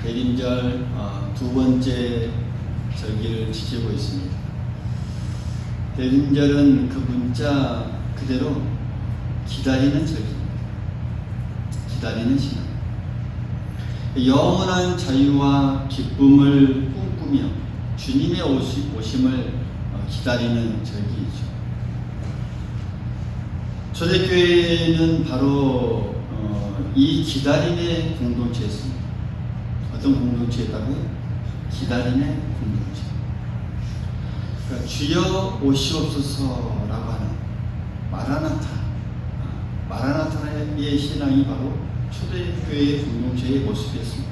대림절 두 번째 절기를 지키고 있습니다. 대림절은 그 문자 그대로 기다리는 절기입니다. 기다리는 신앙. 영원한 자유와 기쁨을 꿈꾸며 주님의 오심을 기다리는 절기이죠. 초대교회는 바로 이 기다림의 공동체였습니다. 어떤 공동체였다고요? 기다림의 공동체. 그러니까 주여 오시옵소서라고 하는 마라나타의 신앙이 바로 초대교회의 공동체의 모습이었습니다.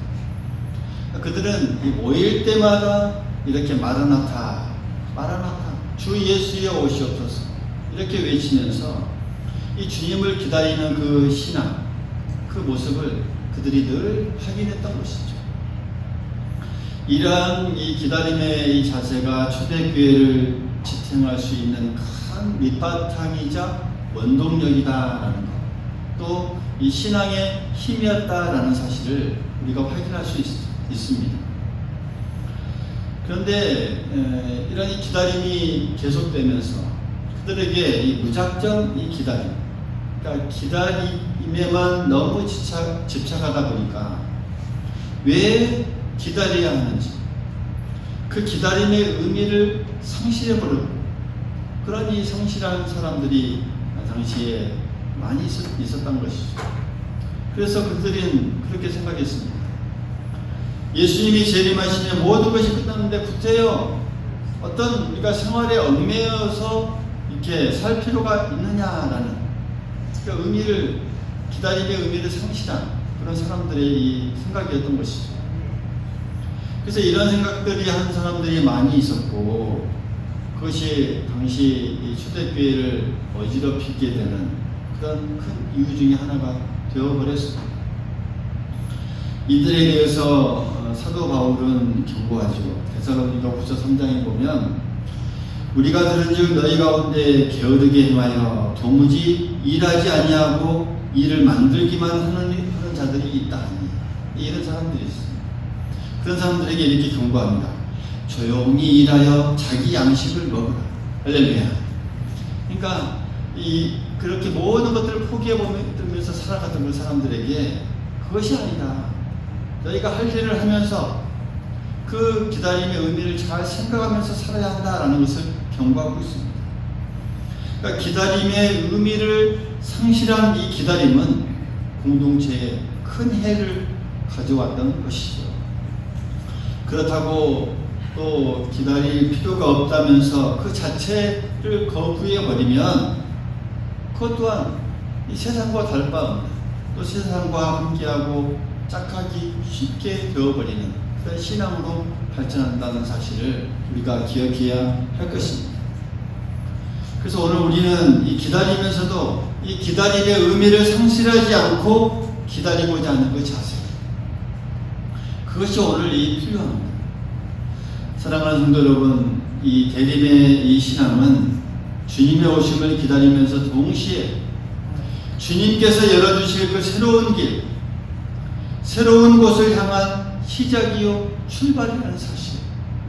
그들은 이 모일 때마다 이렇게 마라나타, 주 예수여 오시옵소서 이렇게 외치면서 이 주님을 기다리는 그 신앙, 그 모습을 그들이 늘 확인했던 것이죠. 이러한 이 기다림의 이 자세가 초대교회를 지탱할 수 있는 큰 밑바탕이자 원동력이다라는 것, 또 이 신앙의 힘이었다라는 사실을 우리가 확인할 수 있습니다. 그런데 이런 이 기다림이 계속되면서 그들에게 이 무작정 이 기다림, 그러니까 기다림에만 너무 집착하다 보니까 왜 기다려야 하는지, 그 기다림의 의미를 상실해버리고 그런 이 성실한 사람들이 당시에 많이 있었던 것이죠. 그래서 그들은 그렇게 생각했습니다. 예수님이 재림하시면 모든 것이 끝났는데 구태여 어떤 우리가 생활에 얽매여서 이렇게 살 필요가 있느냐라는 그 의미를, 기다림의 의미를 상실한 그런 사람들의 이 생각이었던 것이죠. 그래서 이런 생각들이 한 사람들이 많이 있었고, 그것이 당시 이 초대교회를 어지럽히게 되는 그런 큰 이유 중에 하나가 되어버렸습니다. 이들에 대해서 사도 바울은 경고하죠. 데살로니가후서 3장에 보면 우리가 들은즉 너희 가운데 게으르게 행하여 도무지 일하지 아니하고 일을 만들기만 하는 자들이 있다니, 이런 사람들이 있습니다. 그런 사람들에게 이렇게 경고합니다. 조용히 일하여 자기 양식을 먹으라. 할렐루야. 그러니까 그렇게 모든 것들을 포기해보면서 살아갔던 그 사람들에게 그것이 아니다. 너희가 할 일을 하면서 그 기다림의 의미를 잘 생각하면서 살아야 한다라는 것을 경고하고 있습니다. 그러니까 기다림의 의미를 상실한 이 기다림은 공동체에 큰 해를 가져왔던 것이죠. 그렇다고 또 기다릴 필요가 없다면서 그 자체를 거부해버리면 그것 또한 이 세상과 다를 바 없는, 또 세상과 함께하고 짝하기 쉽게 되어버리는 그런 신앙으로 발전한다는 사실을 우리가 기억해야 할 것입니다. 그래서 오늘 우리는 이 기다리면서도 이 기다림의 의미를 상실하지 않고 기다리고자 하는 그 자세, 그것이 오늘 필요합니다. 사랑하는 성도 여러분, 이 대림의 이 신앙은 주님의 오심을 기다리면서 동시에 주님께서 열어주실 그 새로운 길, 새로운 곳을 향한 시작이요 출발이라는 사실,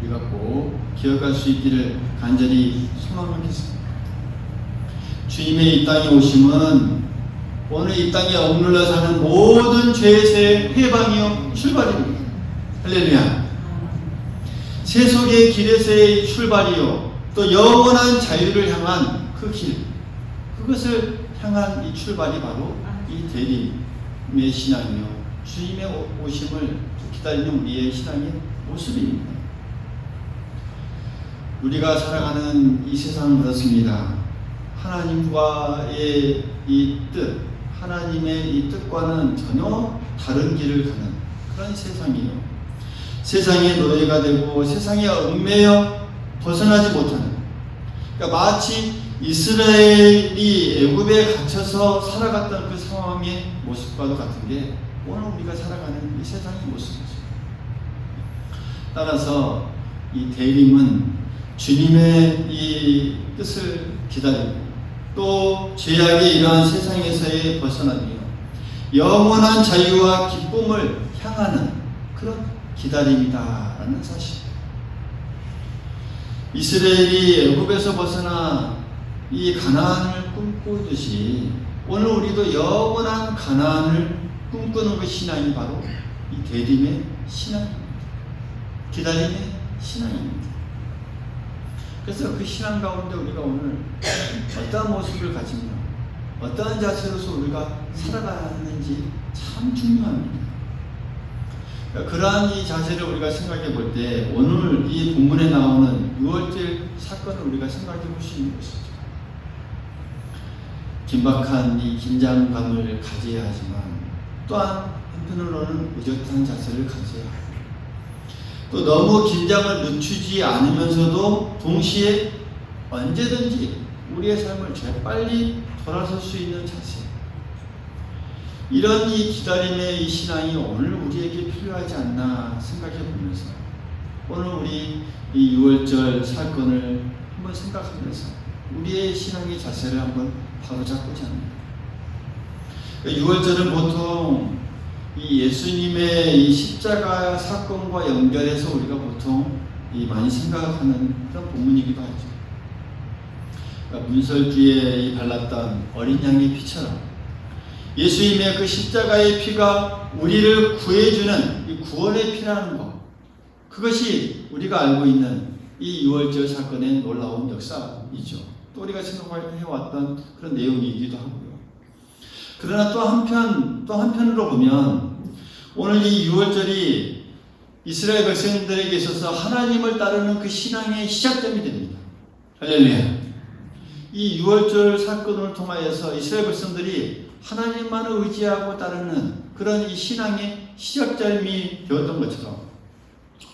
우리가 꼭 기억할 수 있기를 간절히 소망하겠습니다. 주님의 이 땅에 오심은 오늘 이 땅에 억눌려 사는 모든 죄의 해방이요 출발입니다. 할렐루야. 세속의 길에서의 출발이요 또 영원한 자유를 향한 그 길, 그것을 향한 이 출발이 바로 이 대림의 신앙이요 주님의 오심을 기다리는 우리의 신앙의 모습입니다. 우리가 살아가는 이 세상은 그렇습니다. 하나님과의 이 뜻, 하나님의 이 뜻과는 전혀 다른 길을 가는 그런 세상이에요. 세상의 노예가 되고 세상에 얽매여 벗어나지 못하는, 그러니까 마치 이스라엘이 애굽에 갇혀서 살아갔던 그 상황의 모습과도 같은 게 오늘 우리가 살아가는 이 세상의 모습이죠. 따라서 이 대림은 주님의 이 뜻을 기다리고 또 죄악의 이러한 세상에서의 벗어나며 영원한 자유와 기쁨을 향하는 그런 기다림이다라는 사실. 이스라엘이 애굽에서 벗어나 이 가나안을 꿈꾸듯이 오늘 우리도 영원한 가나안을 꿈꾸는 그 신앙이 바로 이 대림의 신앙입니다. 기다림의 신앙입니다. 그래서 그 신앙 가운데 우리가 오늘 어떠한 모습을 가지며 어떠한 자세로서 우리가 살아가는지 참 중요합니다. 그러한 이 자세를 우리가 생각해 볼 때 오늘 이 본문에 나오는 6월절 사건을 우리가 생각해 볼 수 있는 것이죠. 긴박한 이 긴장감을 가져야 하지만 또한 한편으로는 의젓한 자세를 가져야 합니다. 또 너무 긴장을 늦추지 않으면서도 동시에 언제든지 우리의 삶을 재빨리 돌아설 수 있는 자세. 이런 이 기다림의 이 신앙이 오늘 우리에게 필요하지 않나 생각해 보면서 오늘 우리 이 6월절 사건을 한번 생각하면서 우리의 신앙의 자세를 한번 바로잡고자 합니다. 6월절은 보통 이 예수님의 이 십자가 사건과 연결해서 우리가 보통 많이 생각하는 그런 본문이기도 하죠. 그러니까 문설주에 발랐던 어린 양의 피처럼 예수님의 그 십자가의 피가 우리를 구해주는 이 구원의 피라는 것, 그것이 우리가 알고 있는 이 6월절 사건의 놀라운 역사이죠. 또 우리가 생각해왔던 그런 내용이기도 하고요. 그러나 또 한편으로 보면 오늘 이 6월절이 이스라엘 백성들에게 있어서 하나님을 따르는 그 신앙의 시작점이 됩니다. 할렐루야. 이 6월절 사건을 통하여서 이스라엘 백성들이 하나님만을 의지하고 따르는 그런 이 신앙의 시작점이 되었던 것처럼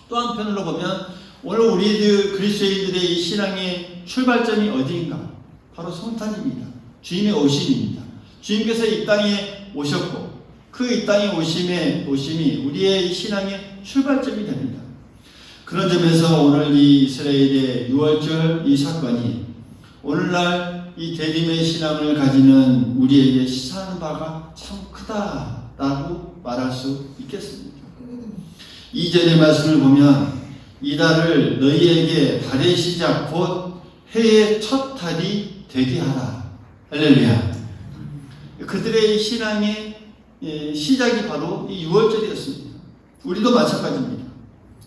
또 한편으로 보면 오늘 우리들 그리스도인들의 이 신앙의 출발점이 어디인가? 바로 성탄입니다. 주님의 오심입니다. 주님께서 이 땅에 오셨고 그 이 땅에 오심이 우리의 이 신앙의 출발점이 됩니다. 그런 점에서 오늘 이 이스라엘의 6월절 이 사건이 오늘날 이 대림의 신앙을 가지는 우리에게 시사하는 바가 참 크다라고 말할 수 있겠습니다. 2절의 말씀을 보면 이달을 너희에게 달의 시작 곧 해의 첫 달이 되게 하라. 할렐루야. 그들의 신앙의 시작이 바로 이 6월절이었습니다. 우리도 마찬가지입니다.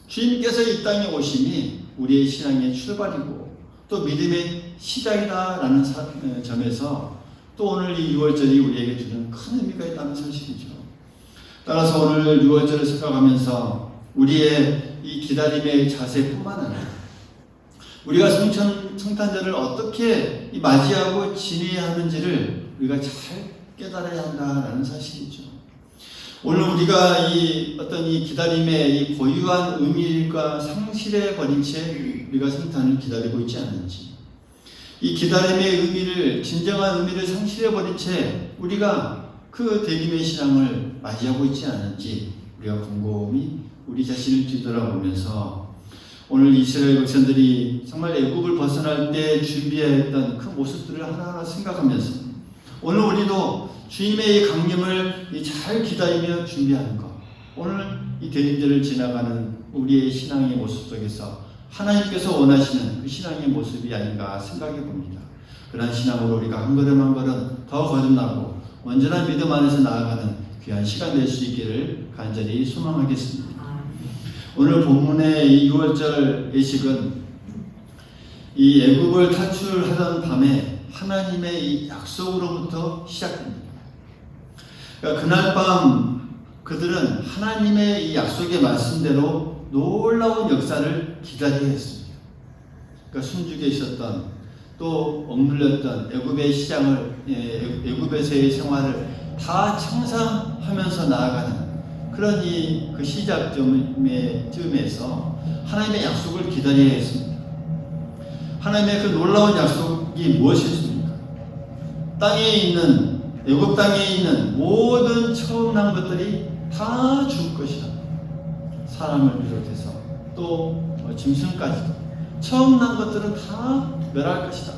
주님께서 이 땅에 오심이 우리의 신앙의 출발이고 또 믿음의 시작이다라는 점에서 또 오늘 이 6월절이 우리에게 주는 큰 의미가 있다는 사실이죠. 따라서 오늘 6월절을 생각하면서 우리의 이 기다림의 자세뿐만 아니라 우리가 성탄절을 어떻게 맞이하고 지내야 하는지를 우리가 잘 깨달아야 한다라는 사실이죠. 오늘 우리가 이 기다림의 이 고유한 의미가 상실해버린 채 우리가 성탄을 기다리고 있지 않은지, 이 기다림의 의미를, 진정한 의미를 상실해버린 채 우리가 그 대림의 신앙을 맞이하고 있지 않은지 우리가 곰곰이 우리 자신을 뒤돌아보면서 오늘 이스라엘 백성들이 정말 애굽을 벗어날 때 준비했던 그 모습들을 하나하나 생각하면서 오늘 우리도 주님의 이 강림을 잘 기다리며 준비하는 것, 오늘 이 대림절을 지나가는 우리의 신앙의 모습 속에서 하나님께서 원하시는 그 신앙의 모습이 아닌가 생각해 봅니다. 그러한 신앙으로 우리가 한 걸음 한 걸음 더 거듭나고 온전한 믿음 안에서 나아가는 귀한 시간 될 수 있기를 간절히 소망하겠습니다. 오늘 본문의 이 6월절 예식은 이 애굽을 탈출하던 밤에 하나님의 이 약속으로부터 시작됩니다. 그러니까 그날 밤 그들은 하나님의 이 약속의 말씀대로 놀라운 역사를 기다려야 했습니다. 그러니까 순죽에 있었던 또 억눌렸던 애굽의 시장을 애굽에서의 생활을 다 청산하면서 나아가는 그런 그 시작점에서 하나님의 약속을 기다려야 했습니다. 하나님의 그 놀라운 약속이 무엇이었습니까? 땅에 있는 애굽 땅에 있는 모든 처음 난 것들이 다 죽을 것이다. 사람을 비롯해서 또 짐승까지도 처음 난 것들은 다 멸할 것이다.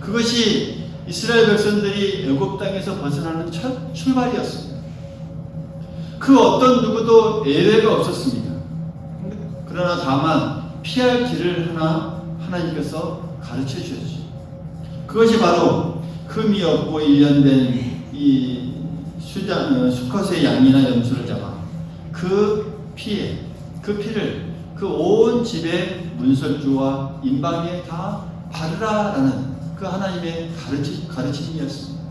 그것이 이스라엘 백성들이 애굽 땅에서 벗어나는 첫 출발이었습니다. 그 어떤 누구도 예외가 없었습니다. 그러나 다만 피할 길을 하나님께서 가르쳐 주셨죠. 그것이 바로 흠이 없고 일련된 이 수컷의 양이나 염소를 잡아 그 피를 그 온 집의 문설주와 임방에 다 바르라라는 그 하나님의 가르침이었습니다.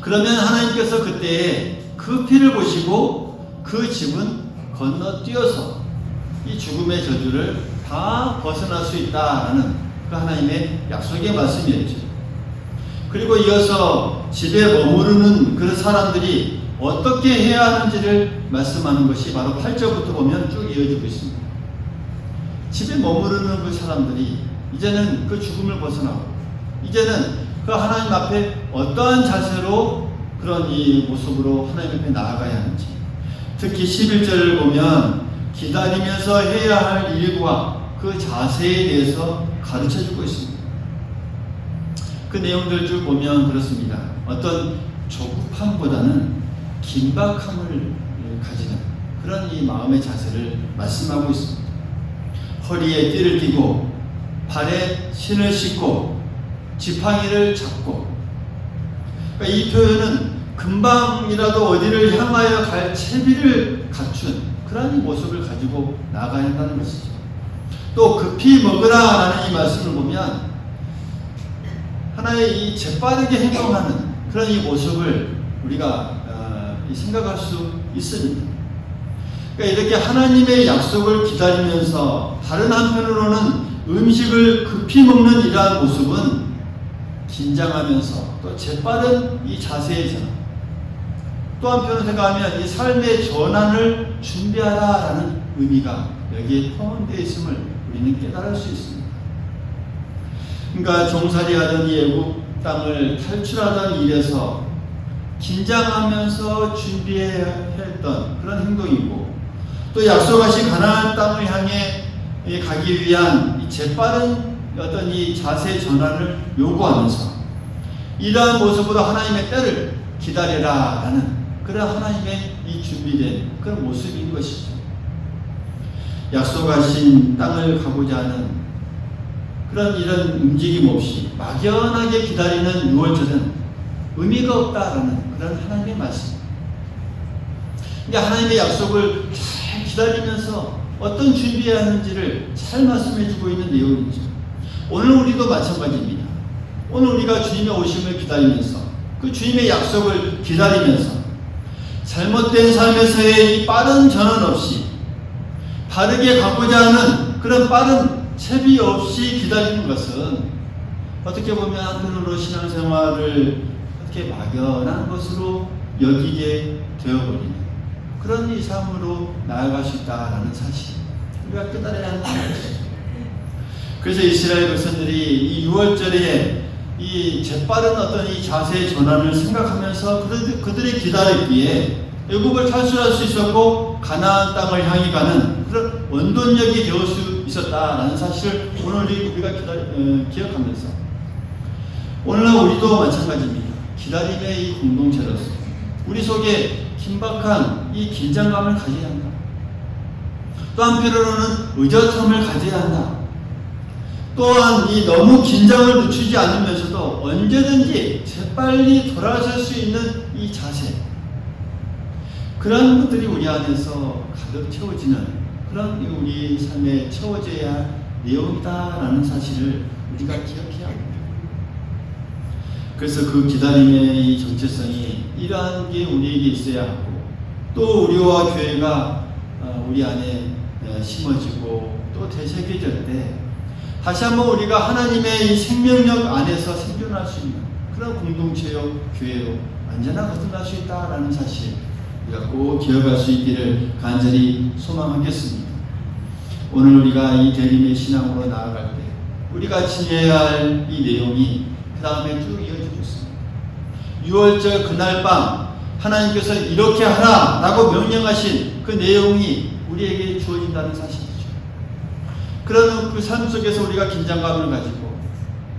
그러면 하나님께서 그때 그 피를 보시고 그 집은 건너뛰어서 이 죽음의 저주를 다 벗어날 수 있다라는 그 하나님의 약속의 말씀이었죠. 그리고 이어서 집에 머무르는 그 사람들이 어떻게 해야 하는지를 말씀하는 것이 바로 8절부터 보면 쭉 이어지고 있습니다. 집에 머무르는 그 사람들이 이제는 그 죽음을 벗어나고 이제는 그 하나님 앞에 어떠한 자세로 그런 이 모습으로 하나님 앞에 나아가야 하는지, 특히 11절을 보면 기다리면서 해야 할 일과 그 자세에 대해서 가르쳐주고 있습니다. 그 내용들 쭉 보면 그렇습니다. 어떤 조급함보다는 긴박함을 가지는 그런 이 마음의 자세를 말씀하고 있습니다. 허리에 띠를 띠고 발에 신을 신고 지팡이를 잡고, 그러니까 이 표현은 금방이라도 어디를 향하여 갈 채비를 갖춘 그런 모습을 가지고 나가야 한다는 것이죠. 또 급히 먹으라라는 이 말씀을 보면 하나의 이 재빠르게 행동하는 그런 이 모습을 우리가 생각할 수 있습니다. 그러니까 이렇게 하나님의 약속을 기다리면서 다른 한편으로는 음식을 급히 먹는 이러한 모습은 긴장하면서 또 재빠른 이 자세의 전환, 또 한편으로 생각하면 이 삶의 전환을 준비하라라는 의미가 여기에 포함되어 있음을 우리는 깨달을 수 있습니다. 그러니까 종살이하던 이 애국 땅을 탈출하던 일에서 긴장하면서 준비해야 했던 그런 행동이고, 또 약속하신 가나안 땅을 향해 가기 위한 이 재빠른 어떤 이 자세 전환을 요구하면서 이러한 모습으로 하나님의 때를 기다리라라는 그런 하나님의 이 준비된 그런 모습인 것이죠. 약속하신 땅을 가고자 하는 그런 이런 움직임 없이 막연하게 기다리는 6월절은 의미가 없다라는 그런 하나님의 말씀. 그러니까 하나님의 약속을 잘 기다리면서 어떤 준비해야 하는지를 잘 말씀해주고 있는 내용이죠. 오늘 우리도 마찬가지입니다. 오늘 우리가 주님의 오심을 기다리면서 그 주님의 약속을 기다리면서 잘못된 삶에서의 이 빠른 전환 없이 바르게 가고자 하는 그런 빠른 채비 없이 기다리는 것은 어떻게 보면 한편으로 신앙생활을 어떻게 막연한 것으로 여기게 되어버리는 그런 이 삶으로 나아갈 수 있다라는 사실 우리가 깨달아야 한다는 것이죠. 그래서 이스라엘 백성들이 이 6월절에 이 재빠른 어떤 이 자세의 전환을 생각하면서 그들이 기다렸기에 애굽을 탈출할 수 있었고 가나안 땅을 향해 가는 그런 원동력이 되어 수 있었다라는 사실을 오늘 우리가 기억하면서 오늘날 우리도 마찬가지입니다. 기다림의 이 공동체로서 우리 속에 긴박한 이 긴장감을 가져야 한다. 또 한편으로는 의젓함을 가져야 한다. 또한 이 너무 긴장을 늦추지 않으면서도 언제든지 재빨리 돌아설 수 있는 이 자세, 그런 것들이 우리 안에서 가득 채워지는 그런 우리 삶에 채워져야 할 내용이다라는 사실을 우리가 기억해야 합니다. 그래서 그 기다림의 이 정체성이 이러한 게 우리에게 있어야 하고, 또 우리와 교회가 우리 안에 심어지고 또 되새겨질 때 다시 한번 우리가 하나님의 이 생명력 안에서 생존할 수 있는 그런 공동체요 교회로 언제나 거듭날 수 있다라는 사실 우리가 꼭 기억할 수 있기를 간절히 소망하겠습니다. 오늘 우리가 이 대림의 신앙으로 나아갈 때 우리가 지내야 할 이 내용이 그 다음에 쭉 이어지고 있습니다. 6월절 그날 밤 하나님께서 이렇게 하라 라고 명령하신 그 내용이 우리에게 주어진다는 사실이죠. 그런 그 삶 속에서 우리가 긴장감을 가지고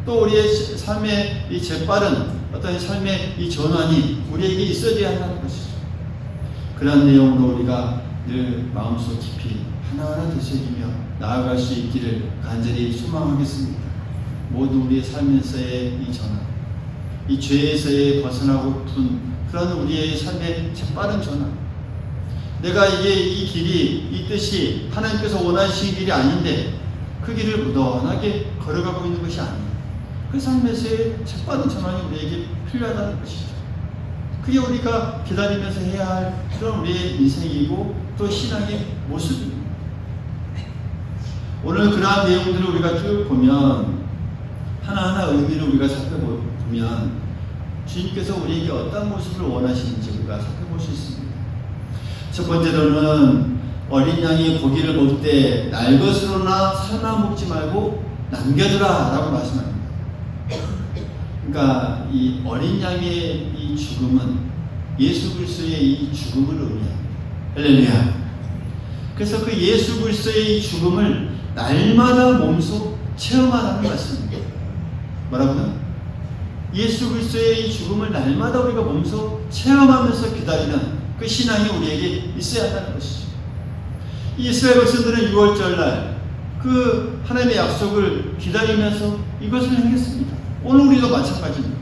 또 우리의 삶의 이 재빠른 어떤 삶의 이 전환이 우리에게 있어야 한다는 것이죠. 그런 내용으로 우리가 늘 마음속 깊이 하나하나 되새기며 나아갈 수 있기를 간절히 소망하겠습니다. 모두 우리의 삶에서의 이 전환, 이 죄에서의 벗어나고픈 그런 우리의 삶의 재빠른 전환, 내가 이 길이, 이 뜻이 하나님께서 원하시는 길이 아닌데 그 길을 무던하게 걸어가고 있는 것이 아니에요. 그 삶에서의 재빠른 전환이 우리에게 필요하다는 것이죠. 그게 우리가 기다리면서 해야 할 그런 우리의 인생이고 또 신앙의 모습입니다. 오늘 그러한 내용들을 우리가 쭉 보면 하나하나 의미를 우리가 살펴보면 주님께서 우리에게 어떤 모습을 원하시는지 우리가 살펴볼 수 있습니다. 첫 번째로는 어린 양이 고기를 먹을 때 날 것으로나 삶아 먹지 말고 남겨두라 라고 말씀합니다. 그러니까 이 어린 양의 이 죽음은 예수 그리스도의 이 죽음을 의미합니다. 할렐루야. 그래서 그 예수 그리스도의 이 죽음을 날마다 몸소 체험하라는 말씀입니다. 뭐라고요? 예수 그리스도의 이 죽음을 날마다 우리가 몸소 체험하면서 기다리는 그 신앙이 우리에게 있어야 한다는 것이죠. 이 이스라엘 백성들은 6월절날 그 하나님의 약속을 기다리면서 이것을 행했습니다. 오늘 우리도 마찬가지입니다.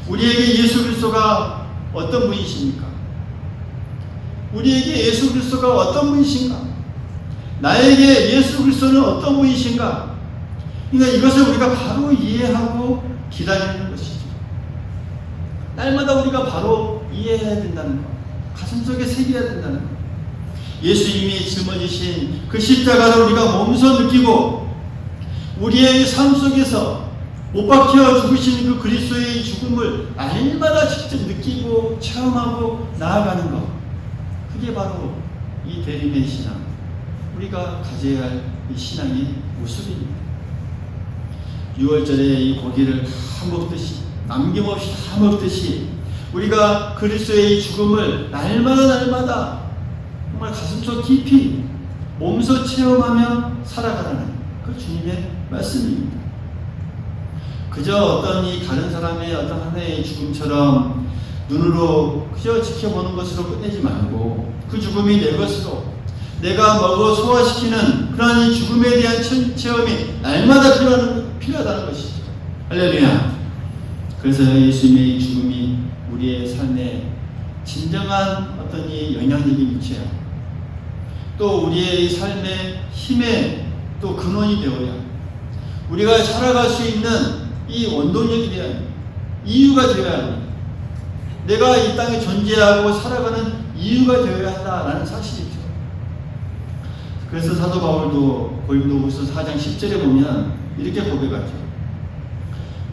우리에게 예수 그리스도가 어떤 분이십니까? 우리에게 예수 그리스도가 어떤 분이신가? 나에게 예수 그리스도는 어떤 분이신가? 그러니까 이것을 우리가 바로 이해하고 기다리는 것이죠. 날마다 우리가 바로 이해해야 된다는 것, 가슴속에 새겨야 된다는 것. 예수님이 짊어지신 그 십자가를 우리가 몸소 느끼고 우리의 삶 속에서 못 박혀 죽으신 그 그리스도의 죽음을 날마다 직접 느끼고 체험하고 나아가는 것, 그게 바로 이 대림의 신앙, 우리가 가져야 할 이 신앙의 모습입니다. 6월절에 이 고기를 다 먹듯이 남김없이 다 먹듯이 우리가 그리스도의 이 죽음을 날마다 정말 가슴속 깊이 몸소 체험하며 살아가라는 그 주님의 말씀입니다. 그저 어떤 이 다른 사람의 어떤 하나의 죽음처럼 눈으로 그저 지켜보는 것으로 끝내지 말고 그 죽음이 내 것으로 내가 먹어 소화시키는 그러한 이 죽음에 대한 체험이 날마다 필요하다는 것이죠. 할렐루야. 그래서 예수님의 이 죽음이 우리의 삶에 진정한 어떤 이 영향력이 미쳐야, 또 우리의 삶의 힘의 또 근원이 되어야, 우리가 살아갈 수 있는 이 원동력이 되어야 합니다. 이유가 되어야 합니다. 내가 이 땅에 존재하고 살아가는 이유가 되어야 한다라는 사실이죠. 그래서 사도 바울도 고린도후서 4장 10절에 보면 이렇게 고백하죠.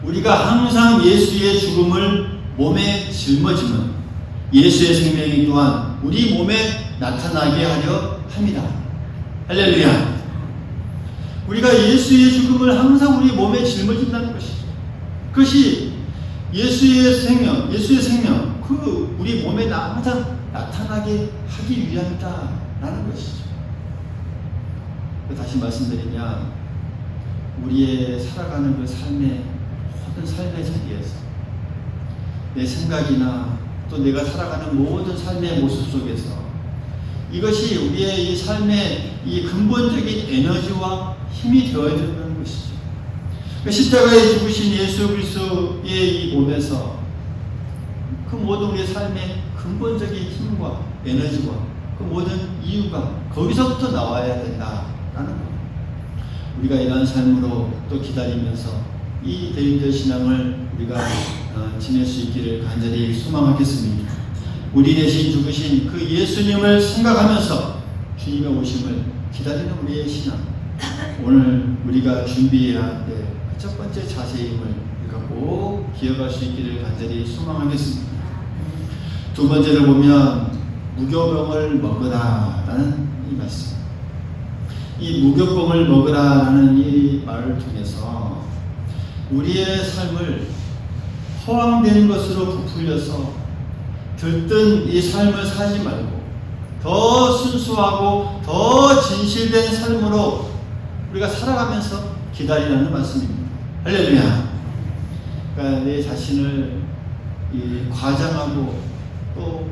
우리가 항상 예수의 죽음을 몸에 짊어지면 예수의 생명이 또한 우리 몸에 나타나게 하려 합니다. 할렐루야. 우리가 예수의 죽음을 항상 우리 몸에 짊어진다는 것이죠. 그것이 예수의 생명, 그 우리 몸에 항상 나타나게 하기 위함이다라는 것이죠. 다시 말씀드리면 우리의 살아가는 그 삶의 모든 삶의 자리에서 내 생각이나 또 내가 살아가는 모든 삶의 모습 속에서 이것이 우리의 이 삶의 이 근본적인 에너지와 힘이 되어야 된다는 것이죠. 십자가에 죽으신 예수 그리스도의 이 몸에서 그 모든 우리의 삶의 근본적인 힘과 에너지와 그 모든 이유가 거기서부터 나와야 된다라는 것. 우리가 이러한 삶으로 또 기다리면서 이 대림절 신앙을 우리가 지낼 수 있기를 간절히 소망하겠습니다. 우리 대신 죽으신 그 예수님을 생각하면서 주님의 오심을 기다리는 우리의 신앙, 오늘 우리가 준비해야 할 때 첫 번째 자세임을 우리가 꼭 기억할 수 있기를 간절히 소망하겠습니다. 두 번째로 보면 무교병을 먹으라라는 이 말씀. 이 무교병을 먹으라라는 이 말을 통해서 우리의 삶을 허황된 것으로 부풀려서 들뜬 이 삶을 살지 말고 더 순수하고 더 진실된 삶으로 우리가 살아가면서 기다리라는 말씀입니다. 할렐루야. 그러니까 내 자신을 과장하고 또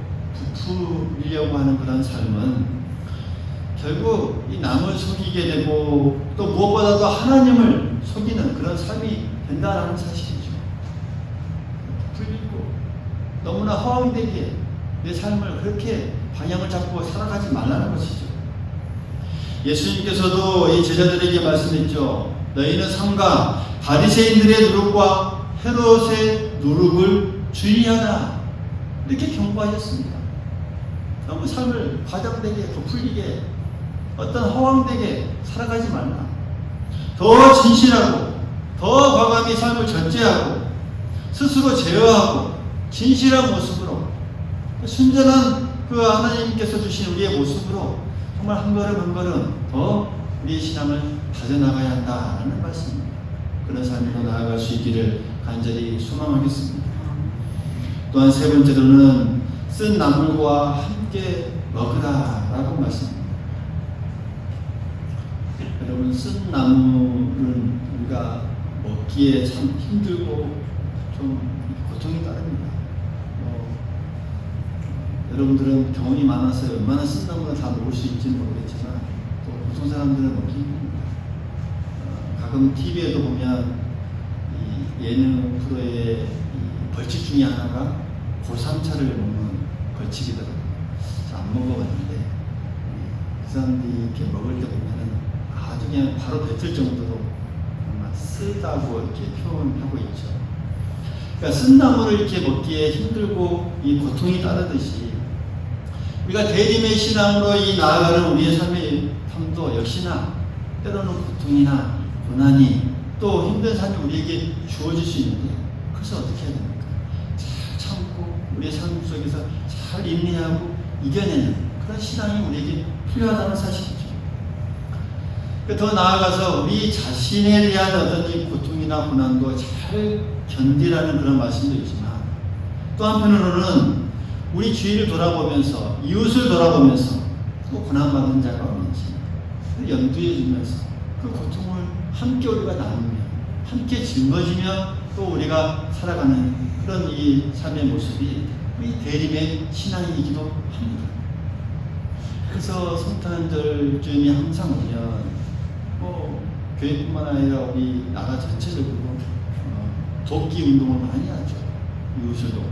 부풀려고 하는 그런 삶은 결국 이 남을 속이게 되고 또 무엇보다도 하나님을 속이는 그런 삶이 된다는 사실이죠. 부풀리고 너무나 허황되게 내 삶을 그렇게 방향을 잡고 살아가지 말라는 것이죠. 예수님께서도 이 제자들에게 말씀했죠. 너희는 삼가 바리새인들의 누룩과 헤롯의 누룩을 주의하라. 이렇게 경고하셨습니다. 너무 삶을 과장되게 부풀리게 어떤 허황되게 살아가지 말라. 더 진실하고 더 과감히 삶을 전제하고 스스로 제어하고 진실한 모습으로 순전한 그 하나님께서 주신 우리의 모습으로 정말 한 걸음 한 걸음 더 우리의 신앙을 다져나가야 한다는 말씀입니다. 그런 삶으로 나아갈 수 있기를 간절히 소망하겠습니다. 또한 세 번째로는 쓴 나물과 함께 먹으라라고 말씀합니다. 여러분, 쓴 나물은 우리가 먹기에 참 힘들고 좀 고통이 따릅니다. 여러분들은 경험이 많아서 얼마나 쓴 나물을 다 먹을 수 있지는 모르겠지만 또 보통 사람들은 먹기 힘듭니다. 가끔 TV에도 보면 이 예능 프로의 이 벌칙 중에 하나가 고삼차를 먹는 벌칙이더라고요. 안 먹어봤는데 그 사람들이 이렇게 먹을 때 보면은 아주 그냥 바로 뱉을 정도로 정말 쓰다고 이렇게 표현하고 있죠. 그러니까 쓴 나물을 이렇게 먹기에 힘들고 이 고통이 따르듯이 우리가 대림의 신앙으로 이 나아가는 우리의 삶의 삶도 역시나 때로는 고통이나 고난이 또 힘든 삶이 우리에게 주어질 수 있는데 그래서 어떻게 해야 됩니까? 잘 참고 우리의 삶 속에서 잘 인내하고 이겨내는 그런 신앙이 우리에게 필요하다는 사실이죠. 더 나아가서 우리 자신에 대한 어떤 이 고통이나 고난도 잘 견디라는 그런 말씀도 있지만 또 한편으로는 우리 주위를 돌아보면서 이웃을 돌아보면서 또 고난받은 자가 없는지 염두에 두면서 그 고통을 함께 우리가 나누며 함께 짊어지며 또 우리가 살아가는 그런 이 삶의 모습이 우리 대림의 신앙이기도 합니다. 그래서 성탄절쯤이 항상 오면 교회뿐만 아니라 우리 나라 전체적으로 돕기 운동을 많이 하죠. 이웃을 돕고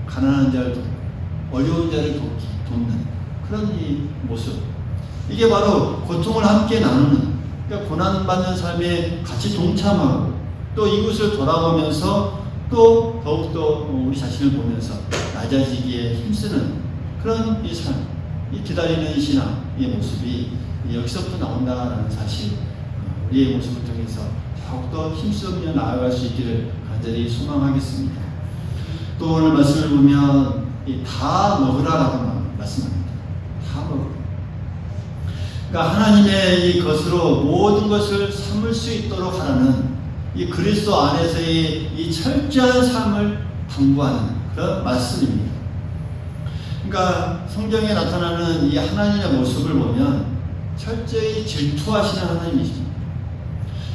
가난한 자를 돕고 어려운 자를 돕는 그런 이 모습, 이게 바로 고통을 함께 나누는, 그러니까 고난받는 삶에 같이 동참하고 또 이웃을 돌아보면서 또 더욱더 우리 자신을 보면서 낮아지기에 힘쓰는 그런 이 삶, 이 기다리는 신앙의 모습이 여기서부터 나온다는 사실, 우리의 모습을 통해서 더욱더 힘쓰며 나아갈 수 있기를 간절히 소망하겠습니다. 또 오늘 말씀을 보면 다 먹으라라고 말씀합니다. 다 먹으라. 그러니까 하나님의 이 것으로 모든 것을 삼을 수 있도록 하라는 이 그리스도 안에서의 이 철저한 삶을 당부하는 그런 말씀입니다. 그러니까 성경에 나타나는 이 하나님의 모습을 보면 철저히 질투하시는 하나님이십니다.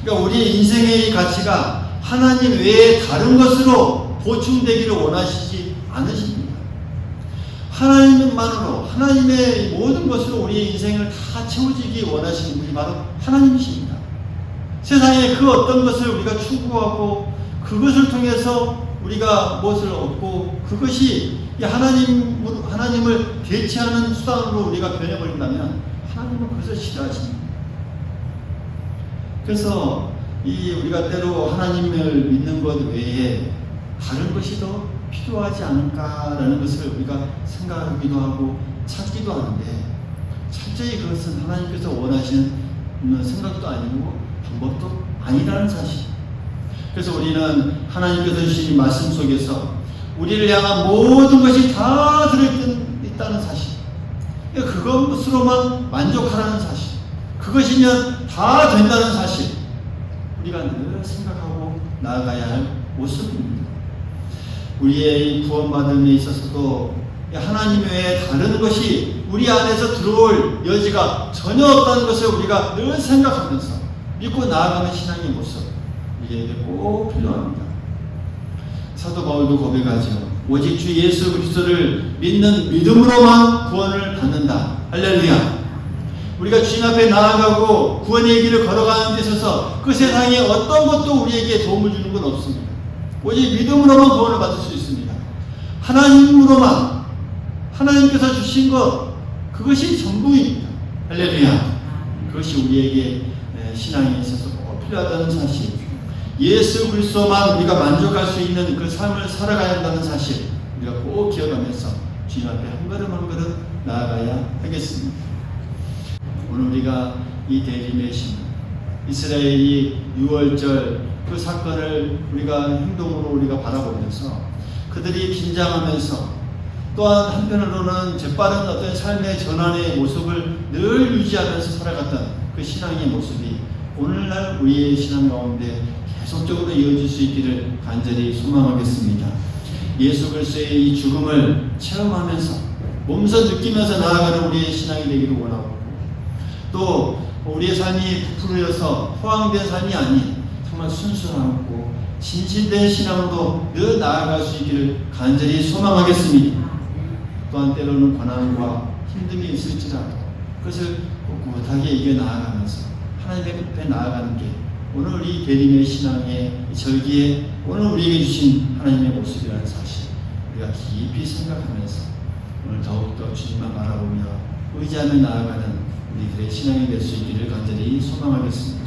그러니까 우리의 인생의 이 가치가 하나님 외에 다른 것으로 보충되기를 원하시지 않으십니다. 하나님만으로, 하나님의 모든 것으로 우리의 인생을 다 채워지기 원하시는 분이 바로 하나님이십니다. 세상에 그 어떤 것을 우리가 추구하고 그것을 통해서 우리가 무엇을 얻고 그것이 하나님을 대체하는 수단으로 우리가 변해버린다면 하나님은 그것을 싫어하십니다. 그래서 우리가 때로 하나님을 믿는 것 외에 다른 것이 더 필요하지 않을까라는 것을 우리가 생각하기도 하고 찾기도 하는데 철저히 그것은 하나님께서 원하시는 생각도 아니고 방법도 아니라는 사실. 그래서 우리는 하나님께서 주신 말씀 속에서 우리를 향한 모든 것이 다 들어있다는 사실, 그것으로만 만족하라는 사실, 그것이면 다 된다는 사실, 우리가 늘 생각하고 나아가야 할 모습입니다. 우리의 구원받음에 있어서도 하나님 외에 다른 것이 우리 안에서 들어올 여지가 전혀 없다는 것을 우리가 늘 생각하면서 믿고 나아가는 신앙의 모습, 우리에게 꼭 필요합니다. 사도 바울도 고백하죠. 오직 주 예수 그리스도를 믿는 믿음으로만 구원을 받는다. 할렐루야. 우리가 주님 앞에 나아가고 구원의 길을 걸어가는 데 있어서 그 세상에 어떤 것도 우리에게 도움을 주는 건 없습니다. 오직 믿음으로만 구원을 받을 수 있습니다. 하나님으로만, 하나님께서 주신 것, 그것이 전부입니다. 할렐루야. 그것이 우리에게 신앙에 있어서 꼭 필요하다는 사실, 예수 그리스도만 우리가 만족할 수 있는 그 삶을 살아가야 한다는 사실, 우리가 꼭 기억하면서 주님 앞에 한 걸음 한 걸음 나아가야 하겠습니다. 오늘 우리가 이 대림의 신앙, 이스라엘이 6월절 그 사건을 우리가 행동으로 우리가 바라보면서 그들이 긴장하면서 또한 한편으로는 재빠른 어떤 삶의 전환의 모습을 늘 유지하면서 살아갔던 그 신앙의 모습이 오늘날 우리의 신앙 가운데 계속적으로 이어질 수 있기를 간절히 소망하겠습니다. 예수 그리스도의 이 죽음을 체험하면서 몸소 느끼면서 나아가는 우리의 신앙이 되기를 원하고, 또 우리의 삶이 부풀어서 허황된 삶이 아닌 정말 순수하고 진실된 신앙으로 늘 나아갈 수 있기를 간절히 소망하겠습니다. 또한 때로는 고난과 힘듦이 있을지라도 그것을 꿋꿋하게 이겨나아가면서 하나님 앞에 나아가는 게 오늘 이 대림의 신앙의 절기에 오늘 우리에게 주신 하나님의 모습이라는 사실, 우리가 깊이 생각하면서 오늘 더욱더 주님만 바라보며 의지하며 나아가는 우리들의 신앙이 될 수 있기를 간절히 소망하겠습니다.